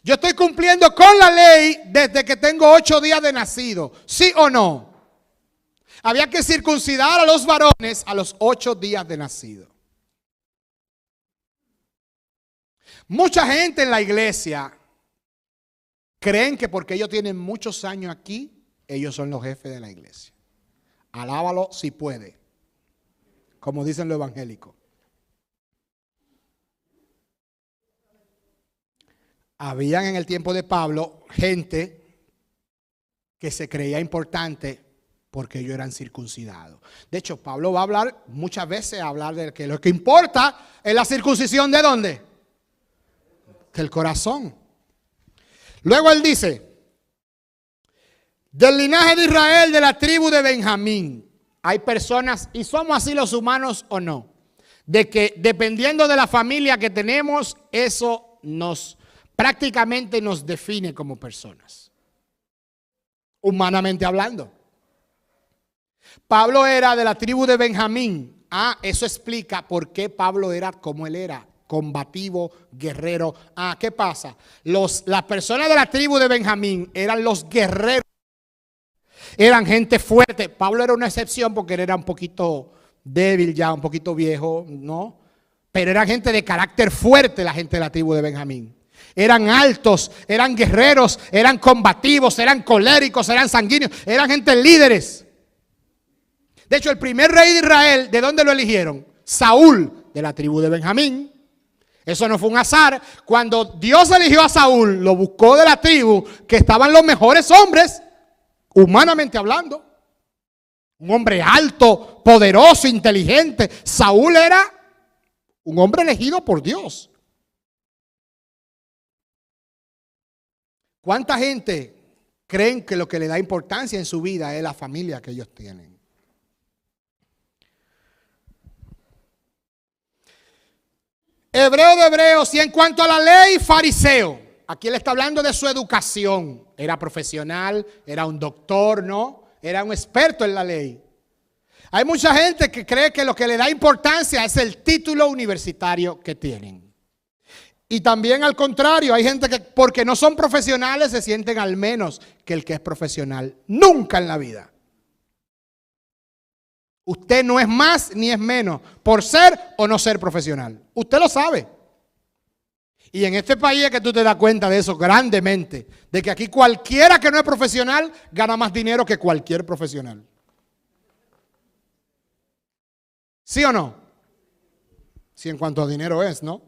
Yo estoy cumpliendo con la ley desde que tengo 8 días de nacido. ¿Sí o no? Había que circuncidar a los varones a los 8 días de nacido. Mucha gente en la iglesia creen que porque ellos tienen muchos años aquí, ellos son los jefes de la iglesia. Alábalo si puede, como dicen los evangélicos. Habían en el tiempo de Pablo gente que se creía importante porque ellos eran circuncidados. De hecho, Pablo va a hablar muchas veces, de que lo que importa es la circuncisión ¿de dónde? Del corazón. Luego él dice, del linaje de Israel, de la tribu de Benjamín. Hay personas, y somos así los humanos o no, de que dependiendo de la familia que tenemos, eso prácticamente nos define como personas, humanamente hablando. Pablo era de la tribu de Benjamín. Eso explica por qué Pablo era como él era, combativo, guerrero. ¿Qué pasa? Las personas de la tribu de Benjamín eran los guerreros, eran gente fuerte. Pablo era una excepción porque él era un poquito débil ya, un poquito viejo, ¿no? Pero eran gente de carácter fuerte, la gente de la tribu de Benjamín. Eran altos, eran guerreros, eran combativos, eran coléricos, eran sanguíneos, eran gente líderes. De hecho, el primer rey de Israel, ¿de dónde lo eligieron? Saúl, de la tribu de Benjamín. Eso no fue un azar. Cuando Dios eligió a Saúl, lo buscó de la tribu que estaban los mejores hombres, humanamente hablando. Un hombre alto, poderoso, inteligente. Saúl era un hombre elegido por Dios. ¿Cuánta gente creen que lo que le da importancia en su vida es la familia que ellos tienen? Hebreo de hebreos, y en cuanto a la ley, fariseo. Aquí él está hablando de su educación. Era profesional, era un doctor, ¿no? Era un experto en la ley. Hay mucha gente que cree que lo que le da importancia es el título universitario que tienen. Y también al contrario, hay gente que porque no son profesionales se sienten al menos que el que es profesional. Nunca en la vida. Usted no es más ni es menos por ser o no ser profesional. Usted lo sabe. Y en este país es que tú te das cuenta de eso grandemente. De que aquí cualquiera que no es profesional gana más dinero que cualquier profesional. ¿Sí o no? Sí, en cuanto a dinero es, ¿no?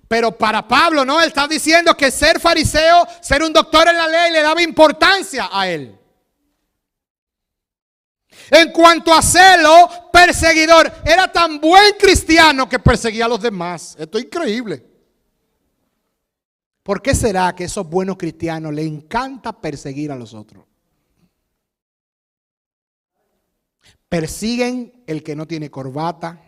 Pero para Pablo, ¿no? Él está diciendo que ser fariseo, ser un doctor en la ley, le daba importancia a él. En cuanto a celo, perseguidor. Era tan buen cristiano que perseguía a los demás. Esto es increíble. ¿Por qué será que a esos buenos cristianos les encanta perseguir a los otros? Persiguen el que no tiene corbata.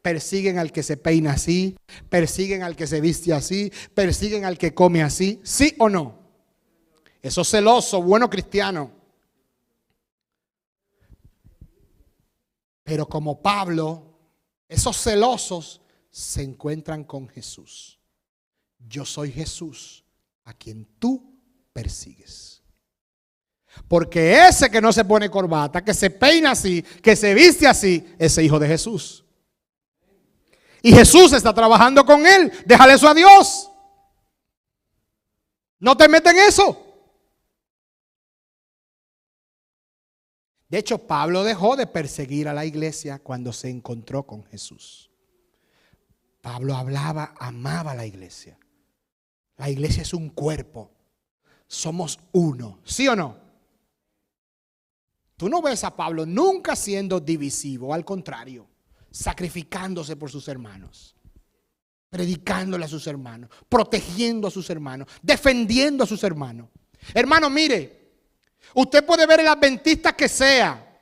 Persiguen al que se peina así. Persiguen al que se viste así. Persiguen al que come así. ¿Sí o no? Esos celosos, buenos cristianos. Pero como Pablo, esos celosos se encuentran con Jesús. Yo soy Jesús a quien tú persigues. Porque ese que no se pone corbata, que se peina así, que se viste así, ese hijo de Jesús. Y Jesús está trabajando con él. Déjale eso a Dios. No te metas en eso. De hecho, Pablo dejó de perseguir a la iglesia cuando se encontró con Jesús. Pablo amaba la iglesia. La iglesia es un cuerpo. Somos uno. ¿Sí o no? Tú no ves a Pablo nunca siendo divisivo. Al contrario, sacrificándose por sus hermanos. Predicándole a sus hermanos. Protegiendo a sus hermanos. Defendiendo a sus hermanos. Hermano, mire. Usted puede ver el adventista que sea.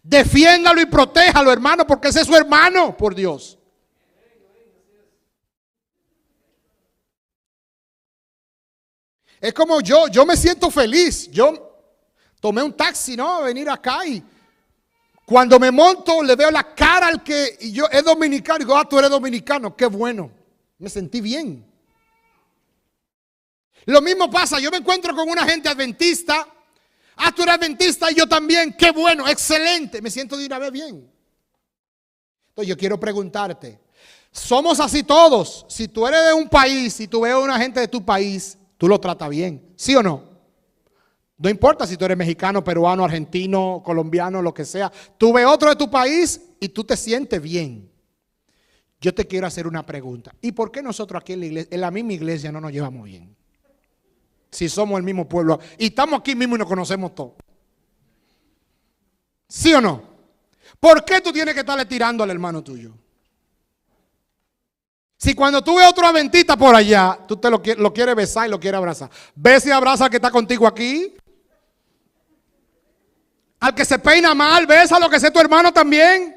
Defiéndalo y protéjalo, hermano, porque ese es su hermano, por Dios. Es como yo me siento feliz. Yo tomé un taxi, ¿no? A venir acá y cuando me monto le veo la cara al que y yo es dominicano. Y digo, tú eres dominicano, qué bueno. Me sentí bien. Lo mismo pasa, yo me encuentro con una gente adventista. Tú eres adventista y yo también, qué bueno, excelente. Me siento de una vez bien. Entonces yo quiero preguntarte, ¿somos así todos? Si tú eres de un país, si tú ves a una gente de tu país, tú lo tratas bien, ¿sí o no? No importa si tú eres mexicano, peruano, argentino, colombiano, lo que sea. Tú ves otro de tu país y tú te sientes bien. Yo te quiero hacer una pregunta. ¿Y por qué nosotros aquí en la misma iglesia no nos llevamos bien? Si somos el mismo pueblo. Y estamos aquí mismo y nos conocemos todos. ¿Sí o no? ¿Por qué tú tienes que estarle tirando al hermano tuyo? Si cuando tú ves otro adventista por allá, tú lo quieres besar y lo quieres abrazar. Besa y abraza al que está contigo aquí. Al que se peina mal, besa lo que sea tu hermano también.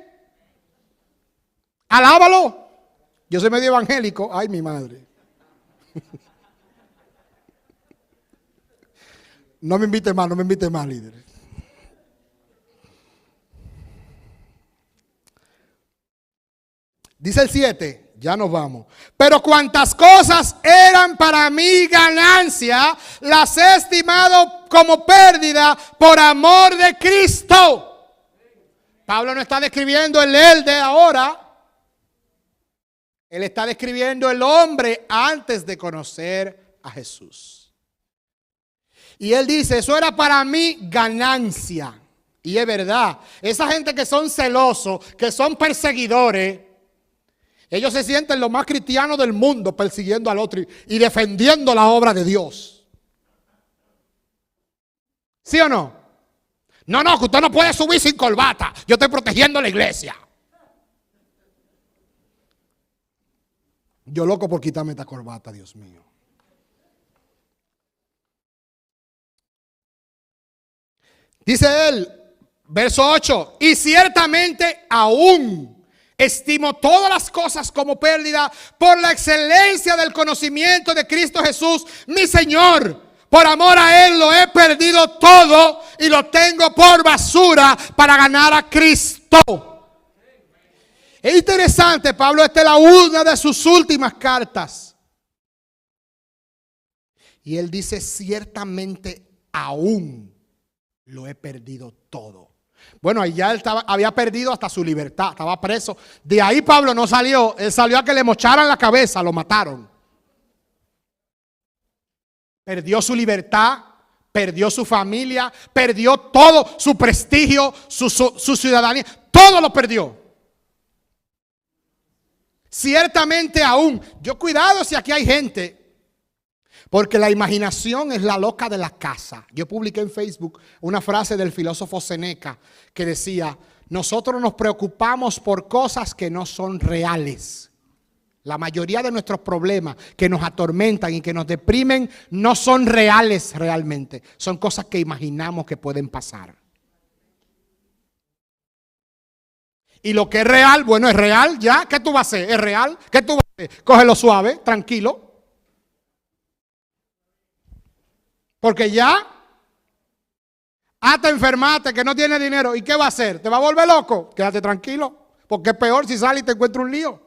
Alábalo. Yo soy medio evangélico. Ay, mi madre. No me invite más, líder. Dice el 7. Ya nos vamos. Pero cuantas cosas eran para mí ganancia, las he estimado como pérdida por amor de Cristo. Pablo no está describiendo el él de ahora. Él está describiendo el hombre antes de conocer a Jesús. Y él dice, eso era para mí ganancia. Y es verdad. Esa gente que son celosos, que son perseguidores, ellos se sienten los más cristianos del mundo persiguiendo al otro y defendiendo la obra de Dios. ¿Sí o no? No, que usted no puede subir sin corbata. Yo estoy protegiendo la iglesia. Yo loco por quitarme esta corbata, Dios mío. Dice él, verso 8, y ciertamente aún estimo todas las cosas como pérdida por la excelencia del conocimiento de Cristo Jesús, mi Señor. Por amor a Él lo he perdido todo y lo tengo por basura para ganar a Cristo. Es interesante, Pablo, esta es una de sus últimas cartas. Y él dice, ciertamente aún lo he perdido todo. Bueno, ahí ya él había perdido hasta su libertad, estaba preso. De ahí Pablo no salió, él salió a que le mocharan la cabeza, lo mataron. Perdió su libertad, perdió su familia, perdió todo, su prestigio, su ciudadanía, todo lo perdió. Ciertamente aún, yo cuidado si aquí hay gente, porque la imaginación es la loca de la casa. Yo publiqué en Facebook una frase del filósofo Seneca que decía, nosotros nos preocupamos por cosas que no son reales. La mayoría de nuestros problemas que nos atormentan y que nos deprimen no son reales realmente. Son cosas que imaginamos que pueden pasar. Y lo que es real, bueno, es real ya. ¿Qué tú vas a hacer? ¿Es real? ¿Qué tú vas a hacer? Cógelo suave, tranquilo. Porque ya hasta enfermate, que no tiene dinero. ¿Y qué va a hacer? ¿Te va a volver loco? Quédate tranquilo. Porque es peor si sale y te encuentra un lío.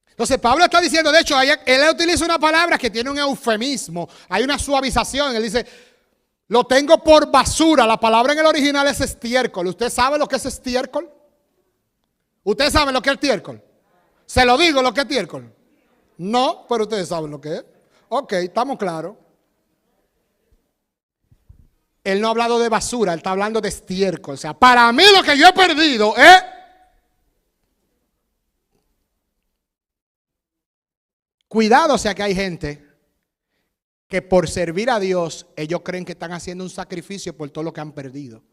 Entonces Pablo está diciendo, de hecho, él utiliza una palabra que tiene un eufemismo. Hay una suavización. Él dice, lo tengo por basura. La palabra en el original es estiércol. ¿Usted sabe lo que es estiércol? ¿Usted sabe lo que es estiércol? ¿Se lo digo lo que es estiércol? No, pero ustedes saben lo que es. Ok, estamos claros. Él no ha hablado de basura, él está hablando de estiércol. O sea, para mí lo que yo he perdido es Cuidado, o sea que hay gente que por servir a Dios, ellos creen que están haciendo un sacrificio por todo lo que han perdido.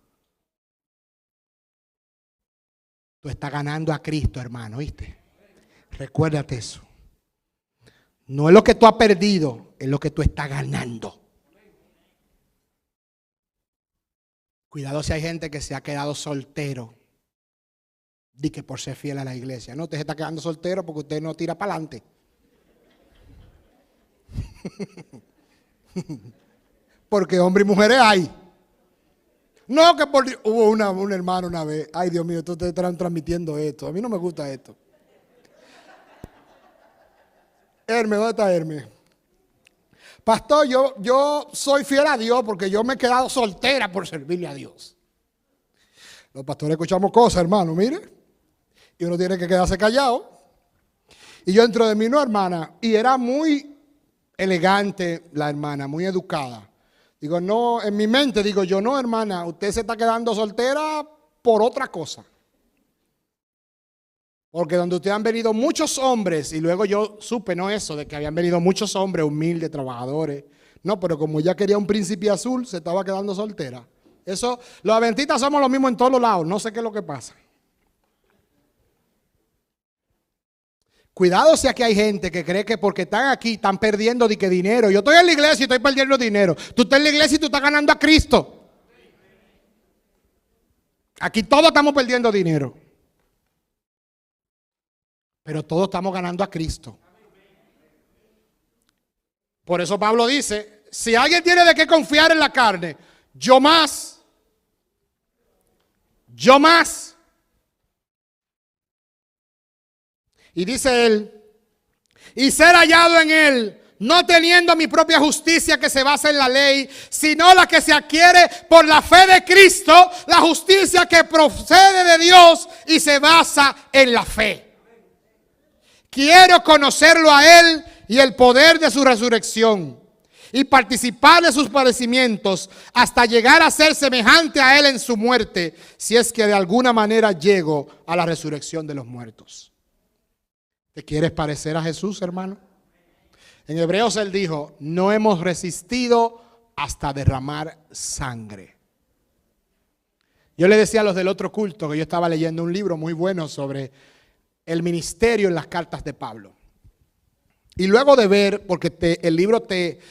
Tú estás ganando a Cristo, hermano, ¿viste? Recuérdate eso. No es lo que tú has perdido, es lo que tú estás ganando. Cuidado si hay gente que se ha quedado soltero. Di que por ser fiel a la iglesia. No, usted se está quedando soltero porque usted no tira para adelante. Porque hombres y mujeres hay. No, que hubo un hermano una vez. Ay, Dios mío, ustedes están transmitiendo esto. A mí no me gusta esto. Hermes, ¿dónde está Hermes? Pastor, yo soy fiel a Dios porque yo me he quedado soltera por servirle a Dios. Los pastores escuchamos cosas, hermano, mire. Y uno tiene que quedarse callado. Y yo entro de mí, no, hermana. Y era muy elegante la hermana, muy educada. Digo, no, en mi mente digo yo, no, hermana, usted se está quedando soltera por otra cosa. Porque donde usted han venido muchos hombres, y luego yo supe, no eso, de que habían venido muchos hombres humildes, trabajadores. No, pero como ella quería un príncipe azul, se estaba quedando soltera. Eso, los adventistas somos los mismos en todos los lados, no sé qué es lo que pasa. Cuidado si aquí hay gente que cree que porque están aquí están perdiendo dinero. Yo estoy en la iglesia y estoy perdiendo dinero. Tú estás en la iglesia y tú estás ganando a Cristo. Aquí todos estamos perdiendo dinero. Pero todos estamos ganando a Cristo. Por eso Pablo dice, si alguien tiene de qué confiar en la carne, yo más. Y dice él, y ser hallado en él, no teniendo mi propia justicia que se basa en la ley, sino la que se adquiere por la fe de Cristo, la justicia que procede de Dios y se basa en la fe. Quiero conocerlo a él y el poder de su resurrección y participar de sus padecimientos hasta llegar a ser semejante a él en su muerte, si es que de alguna manera llego a la resurrección de los muertos. ¿Te quieres parecer a Jesús, hermano? En Hebreos él dijo, no hemos resistido hasta derramar sangre. Yo le decía a los del otro culto que yo estaba leyendo un libro muy bueno sobre el ministerio en las cartas de Pablo. Y luego de ver, porque el libro te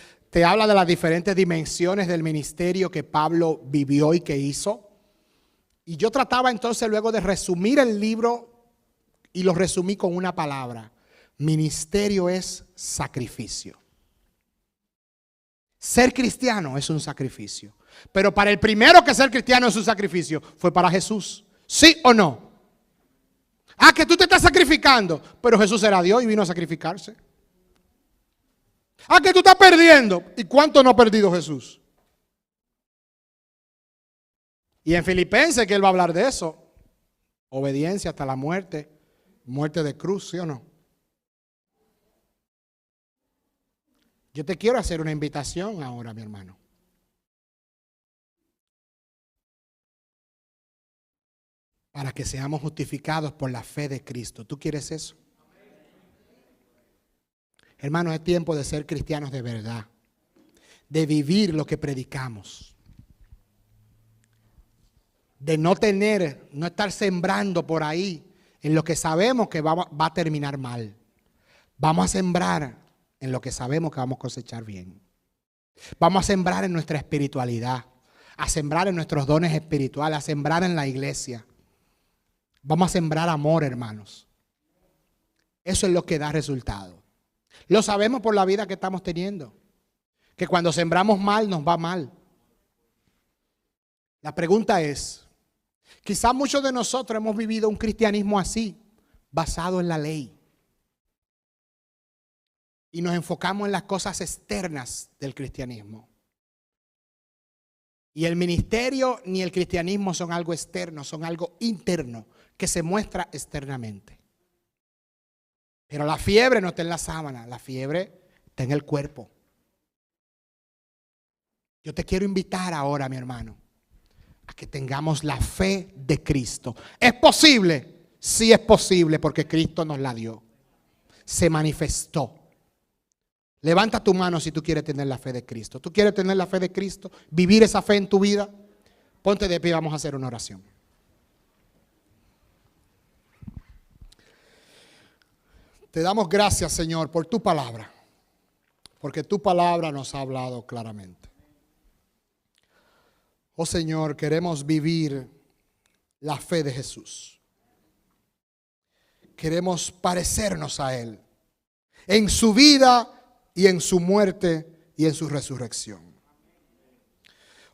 habla de las diferentes dimensiones del ministerio que Pablo vivió y que hizo. Y yo trataba entonces luego de resumir el libro y lo resumí con una palabra. Ministerio es sacrificio. Ser cristiano es un sacrificio. Pero para el primero que ser cristiano es un sacrificio, fue para Jesús. ¿Sí o no? Ah, que tú te estás sacrificando. Pero Jesús era Dios y vino a sacrificarse. Ah, que tú estás perdiendo. ¿Y cuánto no ha perdido Jesús? Y en Filipenses que él va a hablar de eso. Obediencia hasta la muerte. Muerte de cruz, ¿sí o no? Yo te quiero hacer una invitación ahora, mi hermano. Para que seamos justificados por la fe de Cristo. ¿Tú quieres eso? Hermano, es tiempo de ser cristianos de verdad. De vivir lo que predicamos. De no estar sembrando por ahí en lo que sabemos que va a terminar mal. Vamos a sembrar en lo que sabemos que vamos a cosechar bien. Vamos a sembrar en nuestra espiritualidad, a sembrar en nuestros dones espirituales, a sembrar en la iglesia. Vamos a sembrar amor, hermanos. Eso es lo que da resultado. Lo sabemos por la vida que estamos teniendo. Que cuando sembramos mal, nos va mal. La pregunta es, quizás muchos de nosotros hemos vivido un cristianismo así, basado en la ley. Y nos enfocamos en las cosas externas del cristianismo. Y el ministerio ni el cristianismo son algo externo, son algo interno que se muestra externamente. Pero la fiebre no está en la sábana, la fiebre está en el cuerpo. Yo te quiero invitar ahora, mi hermano, a que tengamos la fe de Cristo. ¿Es posible? Sí es posible porque Cristo nos la dio. Se manifestó. Levanta tu mano si tú quieres tener la fe de Cristo. ¿Tú quieres tener la fe de Cristo? ¿Vivir esa fe en tu vida? Ponte de pie, vamos a hacer una oración. Te damos gracias, Señor, por tu palabra, porque tu palabra nos ha hablado claramente. Oh Señor, queremos vivir la fe de Jesús. Queremos parecernos a Él en su vida y en su muerte y en su resurrección.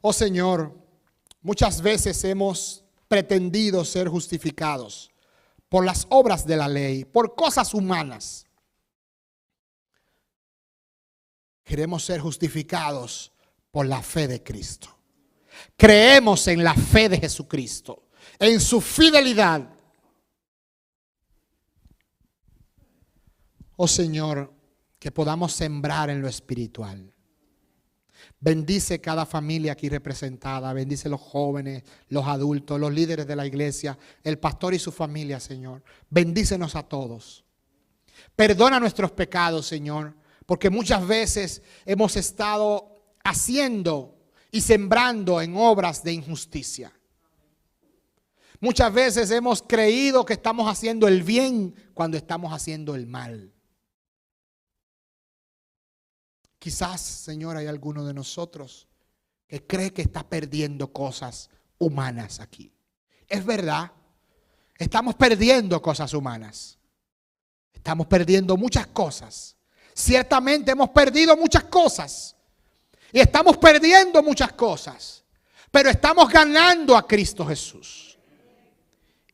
Oh Señor, muchas veces hemos pretendido ser justificados por las obras de la ley, por cosas humanas. Queremos ser justificados por la fe de Cristo. Creemos en la fe de Jesucristo, en su fidelidad. Oh Señor, que podamos sembrar en lo espiritual. Bendice cada familia aquí representada. Bendice los jóvenes, los adultos, los líderes de la iglesia, el pastor y su familia, Señor. Bendícenos a todos. Perdona nuestros pecados, Señor, porque muchas veces hemos estado haciendo y sembrando en obras de injusticia. Muchas veces hemos creído que estamos haciendo el bien cuando estamos haciendo el mal. Quizás, Señor, hay alguno de nosotros que cree que está perdiendo cosas humanas aquí. Es verdad, estamos perdiendo cosas humanas. Estamos perdiendo muchas cosas. Ciertamente hemos perdido muchas cosas. Y estamos perdiendo muchas cosas. Pero estamos ganando a Cristo Jesús.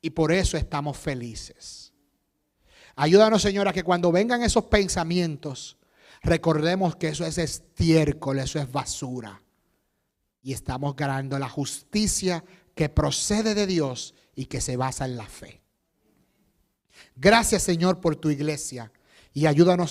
Y por eso estamos felices. Ayúdanos, Señor, a que cuando vengan esos pensamientos, recordemos que eso es estiércol, eso es basura. Y estamos ganando la justicia que procede de Dios y que se basa en la fe. Gracias, Señor, por tu iglesia. Y ayúdanos